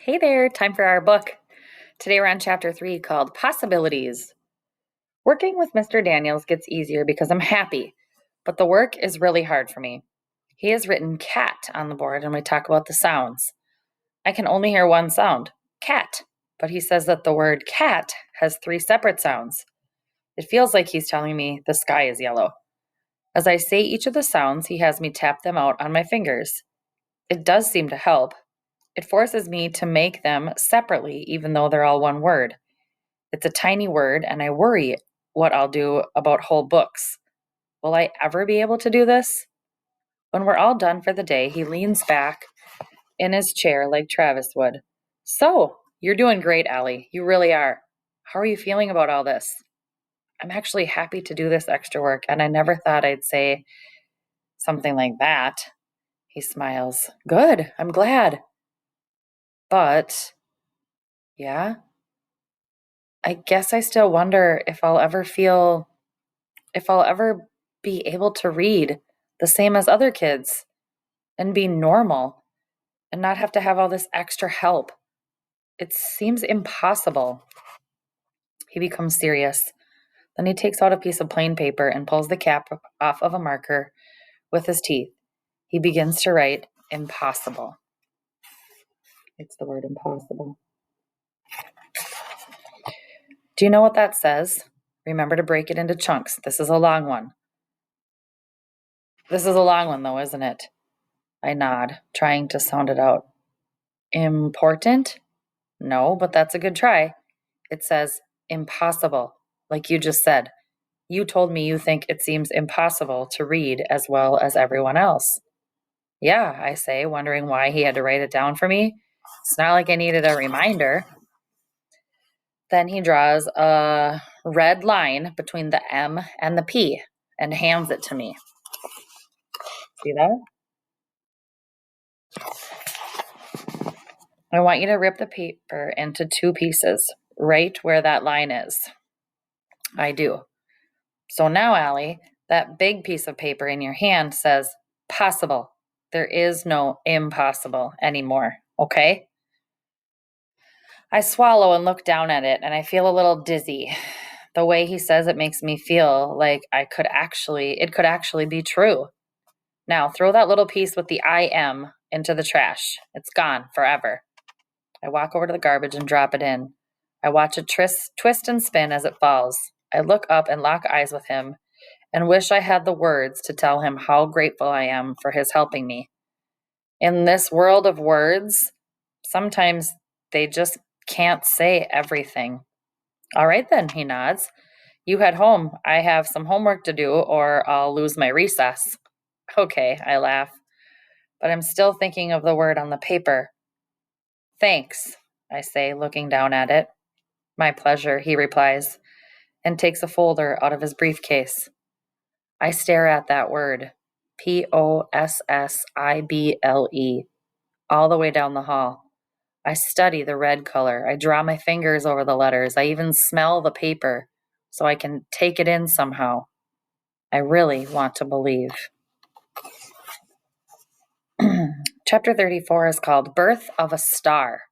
Hey there, time for our book. Today we're on chapter 3 called Possibilities. Working with Mr. Daniels gets easier because I'm happy, but the work is really hard for me. He has written cat on the board and we talk about the sounds. I can only hear one sound, cat, but he says that the word cat has 3 separate sounds. It feels like he's telling me the sky is yellow. As I say each of the sounds, he has me tap them out on my fingers. It does seem to help. It forces me to make them separately, even though they're all one word. It's a tiny word, and I worry what I'll do about whole books. Will I ever be able to do this? When we're all done for the day, he leans back in his chair like Travis would. So, you're doing great, Allie. You really are. How are you feeling about all this? I'm actually happy to do this extra work, and I never thought I'd say something like that. He smiles. Good, I'm glad. But, yeah, I guess I still wonder if I'll ever be able to read the same as other kids and be normal and not have to have all this extra help. It seems impossible. He becomes serious. Then he takes out a piece of plain paper and pulls the cap off of a marker with his teeth. He begins to write impossible. It's the word impossible. Do you know what that says? Remember to break it into chunks. This is a long one. This is a long one, though, isn't it? I nod, trying to sound it out. Important? No, but that's a good try. It says impossible, like you just said. You told me you think it seems impossible to read as well as everyone else. Yeah, I say, wondering why he had to write it down for me. It's not like I needed a reminder. Then he draws a red line between the M and the P and hands it to me. See that? I want you to rip the paper into 2 pieces, right where that line is. I do. So now, Allie, that big piece of paper in your hand says possible. There is no impossible anymore, okay? I swallow and look down at it, and I feel a little dizzy. The way he says it makes me feel like it could actually be true. Now, throw that little piece with the I am into the trash. It's gone forever. I walk over to the garbage and drop it in. I watch it twist and spin as it falls. I look up and lock eyes with him and wish I had the words to tell him how grateful I am for his helping me. In this world of words, sometimes they just can't say everything. All right then, he nods. You head home. I have some homework to do or I'll lose my recess. Okay, I laugh. But I'm still thinking of the word on the paper. Thanks, I say, looking down at it. My pleasure, he replies, and takes a folder out of his briefcase. I stare at that word, Possible, all the way down the hall. I study the red color. I draw my fingers over the letters. I even smell the paper so I can take it in somehow. I really want to believe. Chapter 34 is called Birth of a Star.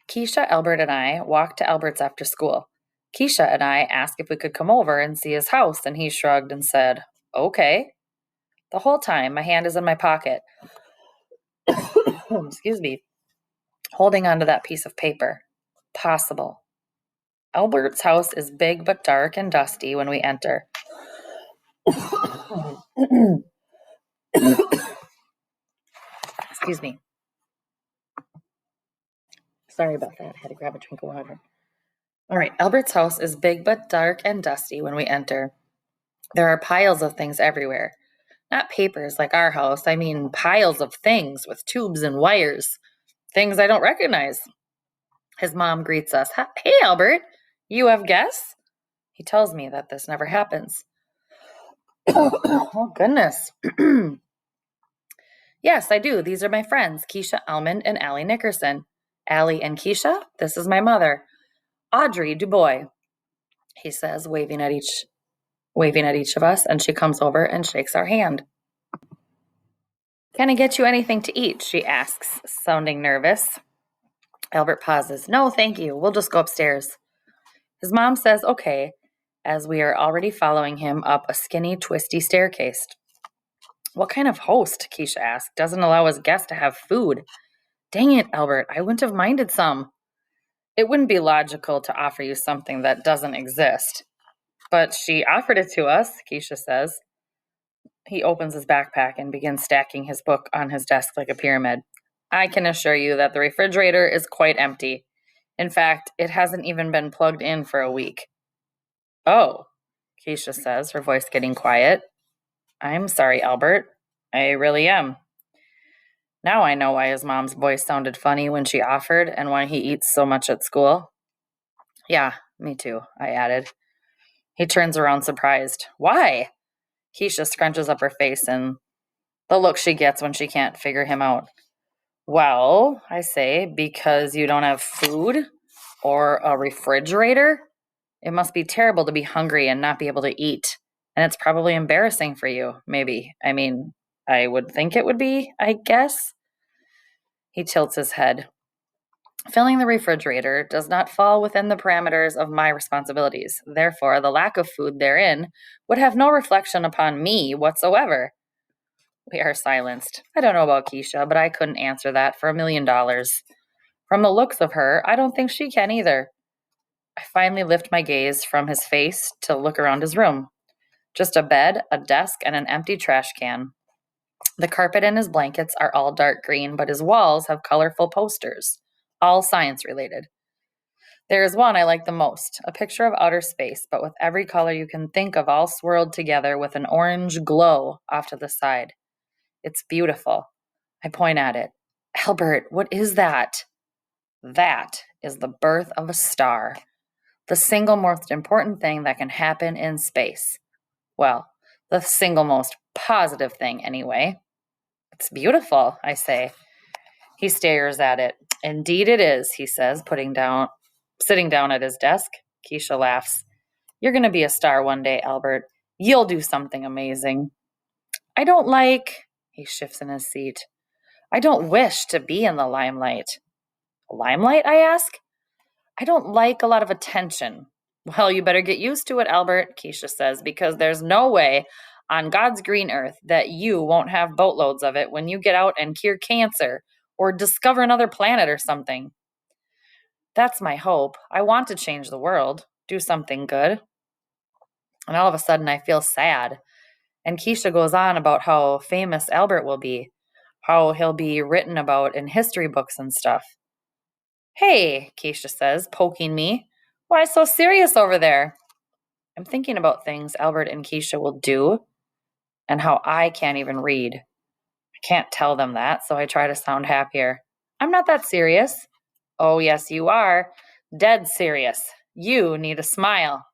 Keisha, Albert, and I walked to Albert's after school. Keisha and I asked if we could come over and see his house, and he shrugged and said, okay. The whole time, my hand is in my pocket. Excuse me. Holding onto that piece of paper. Possible. Albert's house is big but dark and dusty when we enter. Excuse me. Sorry about that. I had to grab a drink of water. All right. Albert's house is big but dark and dusty when we enter. There are piles of things everywhere. Not papers like our house. I mean piles of things with tubes and wires. Things I don't recognize. His mom greets us. Hey, Albert. You have guests? He tells me that this never happens. Oh, goodness. Yes, I do. These are my friends, Keisha Almond and Allie Nickerson. Allie and Keisha, this is my mother, Audrey Dubois, he says, waving at each of us, and she comes over and shakes our hand. Can I get you anything to eat? She asks, sounding nervous. Albert pauses. No, thank you. We'll just go upstairs. His mom says, okay, as we are already following him up a skinny, twisty staircase. What kind of host, Keisha asked, doesn't allow his guests to have food? Dang it, Albert, I wouldn't have minded some. It wouldn't be logical to offer you something that doesn't exist. But she offered it to us, Keisha says. He opens his backpack and begins stacking his book on his desk like a pyramid. I can assure you that the refrigerator is quite empty. In fact, it hasn't even been plugged in for a week. Oh, Keisha says, her voice getting quiet. I'm sorry, Albert. I really am. Now I know why his mom's voice sounded funny when she offered and why he eats so much at school. Yeah, me too, I added. He turns around surprised. Why? Keisha scrunches up her face and the look she gets when she can't figure him out. Well, I say, because you don't have food or a refrigerator? It must be terrible to be hungry and not be able to eat. And it's probably embarrassing for you, maybe. I mean, I would think it would be, I guess. He tilts his head. Filling the refrigerator does not fall within the parameters of my responsibilities. Therefore, the lack of food therein would have no reflection upon me whatsoever. We are silenced. I don't know about Keisha, but I couldn't answer that for $1,000,000. From the looks of her, I don't think she can either. I finally lift my gaze from his face to look around his room. Just a bed, a desk, and an empty trash can. The carpet and his blankets are all dark green, but his walls have colorful posters, all science related. There is one I like the most, a picture of outer space, but with every color you can think of all swirled together with an orange glow off to the side. It's beautiful. I point at it. Albert, what is that? That is the birth of a star, the single most important thing that can happen in space. Well, the single most positive thing, anyway. It's beautiful, I say. He stares at it. Indeed it is, he says, sitting down at his desk. Keisha laughs. You're going to be a star one day, Albert. You'll do something amazing. I don't like, he shifts in his seat. I don't wish to be in the limelight. Limelight, I ask? I don't like a lot of attention. Well, you better get used to it, Albert, Keisha says, because there's no way on God's green earth that you won't have boatloads of it when you get out and cure cancer or discover another planet or something. That's my hope. I want to change the world, do something good. And all of a sudden, I feel sad. And Keisha goes on about how famous Albert will be, how he'll be written about in history books and stuff. Hey, Keisha says, poking me. Why so serious over there? I'm thinking about things Albert and Keisha will do and how I can't even read. I can't tell them that, so I try to sound happier. I'm not that serious. Oh, yes, you are. Dead serious. You need a smile.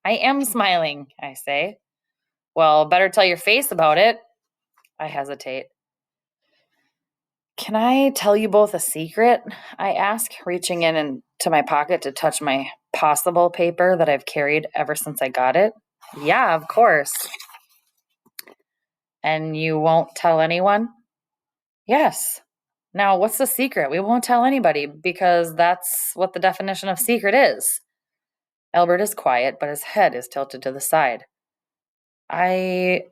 I am smiling, I say. Well, better tell your face about it. I hesitate. Can I tell you both a secret? I ask, reaching into my pocket to touch my possible paper that I've carried ever since I got it. Yeah, of course. And you won't tell anyone? Yes. Now, what's the secret? We won't tell anybody because that's what the definition of secret is. Albert is quiet, but his head is tilted to the side. I've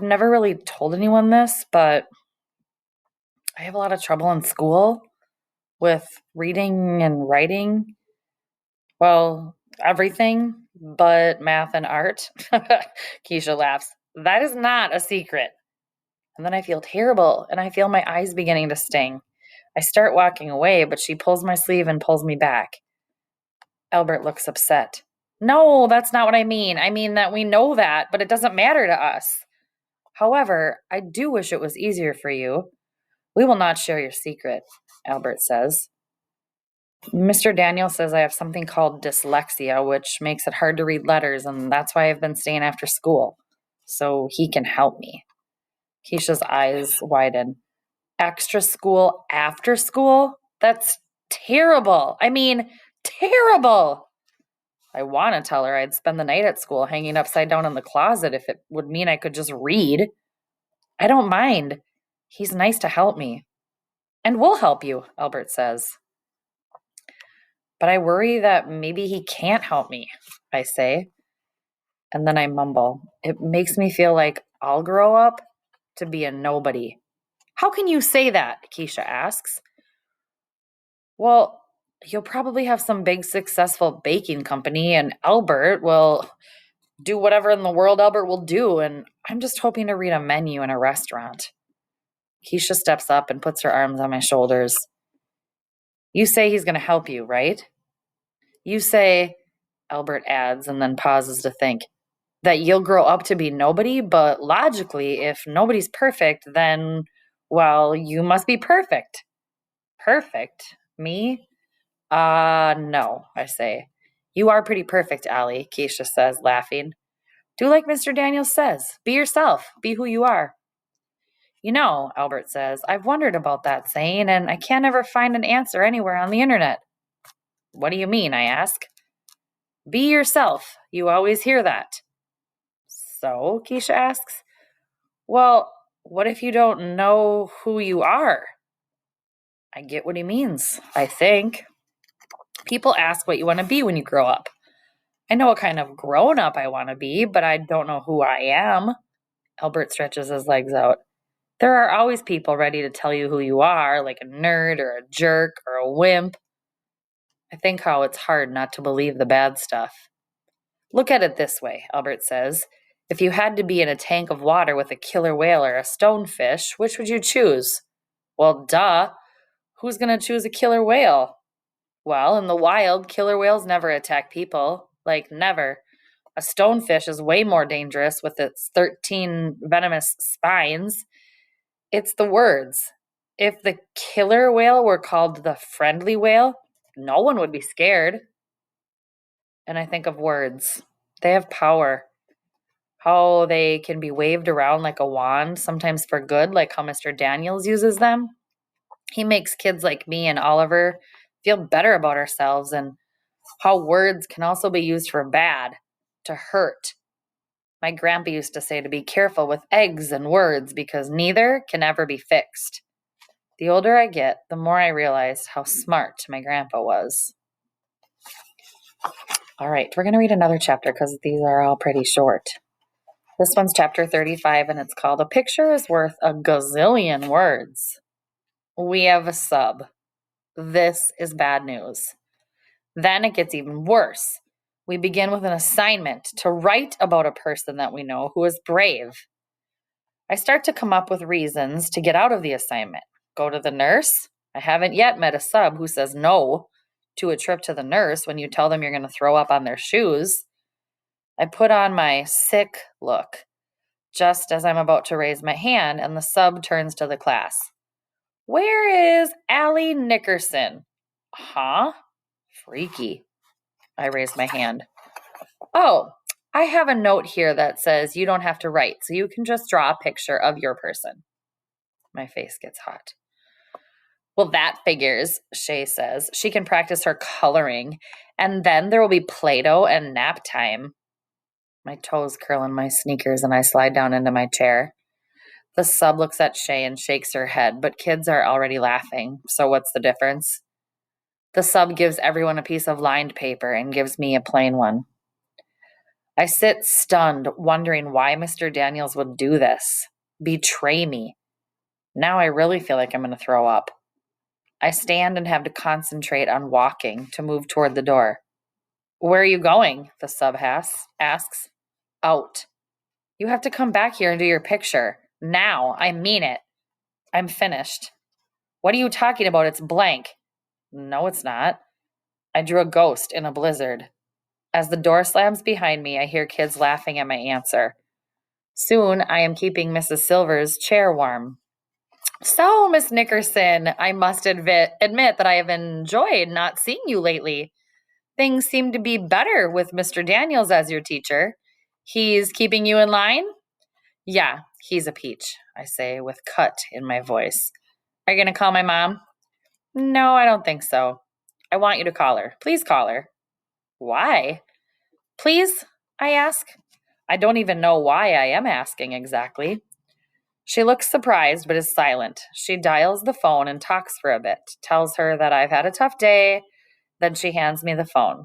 never really told anyone this, but I have a lot of trouble in school with reading and writing. Well, everything but math and art. Keisha laughs. That is not a secret. And then I feel terrible and I feel my eyes beginning to sting. I start walking away, but she pulls my sleeve and pulls me back. Albert looks upset. No, that's not what I mean. I mean that we know that, but it doesn't matter to us. However, I do wish it was easier for you. We will not share your secret, Albert says. Mr. Daniel says I have something called dyslexia, which makes it hard to read letters, and that's why I've been staying after school. So he can help me. Keisha's eyes widen. Extra school after school? That's terrible. I mean, terrible. I want to tell her I'd spend the night at school hanging upside down in the closet if it would mean I could just read. I don't mind. He's nice to help me. And we'll help you, Albert says. But I worry that maybe he can't help me, I say. And then I mumble. It makes me feel like I'll grow up to be a nobody. How can you say that? Keisha asks. Well, you'll probably have some big successful baking company, and Albert will do whatever in the world Albert will do, and I'm just hoping to read a menu in a restaurant. Keisha steps up and puts her arms on my shoulders. You say he's going to help you, right? You say, Albert adds, and then pauses to think, that you'll grow up to be nobody, but logically, if nobody's perfect, then, well, you must be perfect. Perfect? Me? No, I say. You are pretty perfect, Allie, Keisha says, laughing. Do like Mr. Daniels says. Be yourself. Be who you are. You know, Albert says, I've wondered about that saying, and I can't ever find an answer anywhere on the internet. What do you mean? I ask. Be yourself. You always hear that. So, Keisha asks, well, what if you don't know who you are? I get what he means, I think. People ask what you want to be when you grow up. I know what kind of grown up I want to be, but I don't know who I am. Albert stretches his legs out. There are always people ready to tell you who you are, like a nerd or a jerk or a wimp. I think how it's hard not to believe the bad stuff. Look at it this way, Albert says. If you had to be in a tank of water with a killer whale or a stonefish, which would you choose? Well, duh. Who's going to choose a killer whale? Well, in the wild, killer whales never attack people. Like, never. A stonefish is way more dangerous with its 13 venomous spines. It's the words. If the killer whale were called the friendly whale, no one would be scared. And I think of words. They have power. How they can be waved around like a wand, sometimes for good, like how Mr. Daniels uses them. He makes kids like me and Oliver feel better about ourselves, and how words can also be used for bad, to hurt. My grandpa used to say to be careful with eggs and words because neither can ever be fixed. The older I get, the more I realize how smart my grandpa was. All right, we're going to read another chapter because these are all pretty short. This one's chapter 35, and it's called A Picture is Worth a Gazillion Words. We have a sub. This is bad news. Then it gets even worse. We begin with an assignment to write about a person that we know who is brave. I start to come up with reasons to get out of the assignment. Go to the nurse? I haven't yet met a sub who says no to a trip to the nurse when you tell them you're going to throw up on their shoes. I put on my sick look just as I'm about to raise my hand, and the sub turns to the class. Where is Allie Nickerson? Huh? Freaky. I raised my hand. Oh, I have a note here that says you don't have to write, so you can just draw a picture of your person. My face gets hot. Well, that figures, Shay says. She can practice her coloring, and then there will be Play-Doh and nap time. My toes curl in my sneakers, and I slide down into my chair. The sub looks at Shay and shakes her head, but kids are already laughing, so what's the difference? The sub gives everyone a piece of lined paper and gives me a plain one. I sit stunned, wondering why Mr. Daniels would do this. Betray me. Now I really feel like I'm going to throw up. I stand and have to concentrate on walking to move toward the door. Where are you going? The sub asks. Out. You have to come back here and do your picture. Now. I mean it. I'm finished. What are you talking about? It's blank. No, it's not. I drew a ghost in a blizzard. As the door slams behind me, I hear kids laughing at my answer. Soon, I am keeping Mrs. Silver's chair warm. So, Miss Nickerson, I must admit that I have enjoyed not seeing you lately. Things seem to be better with Mr. Daniels as your teacher. He's keeping you in line? Yeah, he's a peach, I say with cut in my voice. Are you going to call my mom? No, I don't think so. I want you to call her. Please call her. Why? Please, I ask. I don't even know why I am asking exactly. She looks surprised but is silent. She dials the phone and talks for a bit, tells her that I've had a tough day. Then she hands me the phone.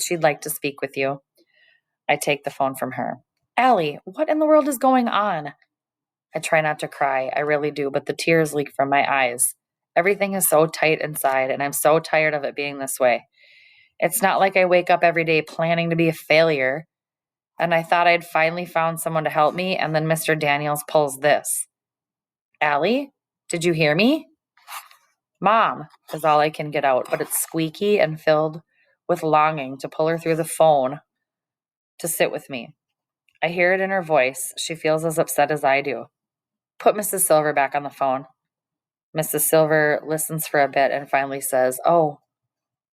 She'd like to speak with you. I take the phone from her. Allie, what in the world is going on? I try not to cry. I really do, but the tears leak from my eyes. Everything is so tight inside, and I'm so tired of it being this way. It's not like I wake up every day planning to be a failure, and I thought I'd finally found someone to help me, and then Mr. Daniels pulls this. Allie, did you hear me? Mom is all I can get out, but it's squeaky and filled with longing to pull her through the phone to sit with me. I hear it in her voice. She feels as upset as I do. Put Mrs. Silver back on the phone. Mrs. Silver listens for a bit and finally says, Oh,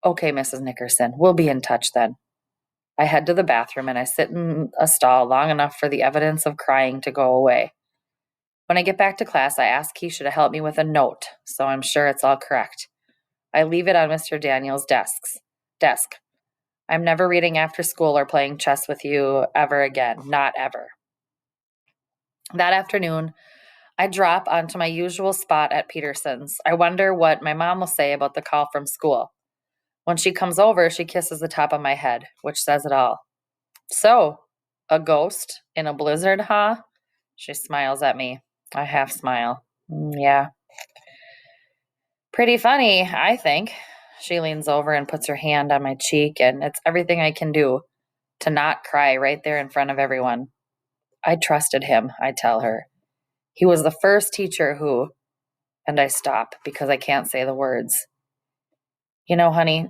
okay, Mrs. Nickerson. We'll be in touch then. I head to the bathroom and I sit in a stall long enough for the evidence of crying to go away. When I get back to class, I ask Keisha to help me with a note, so I'm sure it's all correct. I leave it on Mr. Daniels' desk. I'm never reading after school or playing chess with you ever again. Not ever. That afternoon, I drop onto my usual spot at Peterson's. I wonder what my mom will say about the call from school. When she comes over, she kisses the top of my head, which says it all. So, a ghost in a blizzard, huh? She smiles at me. I half smile. Yeah. Pretty funny, I think. She leans over and puts her hand on my cheek, and it's everything I can do to not cry right there in front of everyone. I trusted him, I tell her. He was the first teacher who, and I stop because I can't say the words. You know, honey,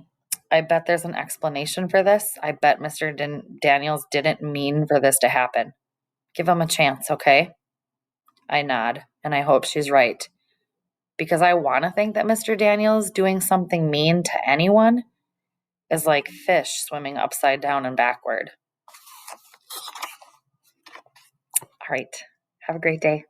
I bet there's an explanation for this. I bet Mr. Daniels didn't mean for this to happen. Give him a chance, okay? I nod, and I hope she's right. Because I want to think that Mr. Daniels doing something mean to anyone is like fish swimming upside down and backward. All right. Have a great day.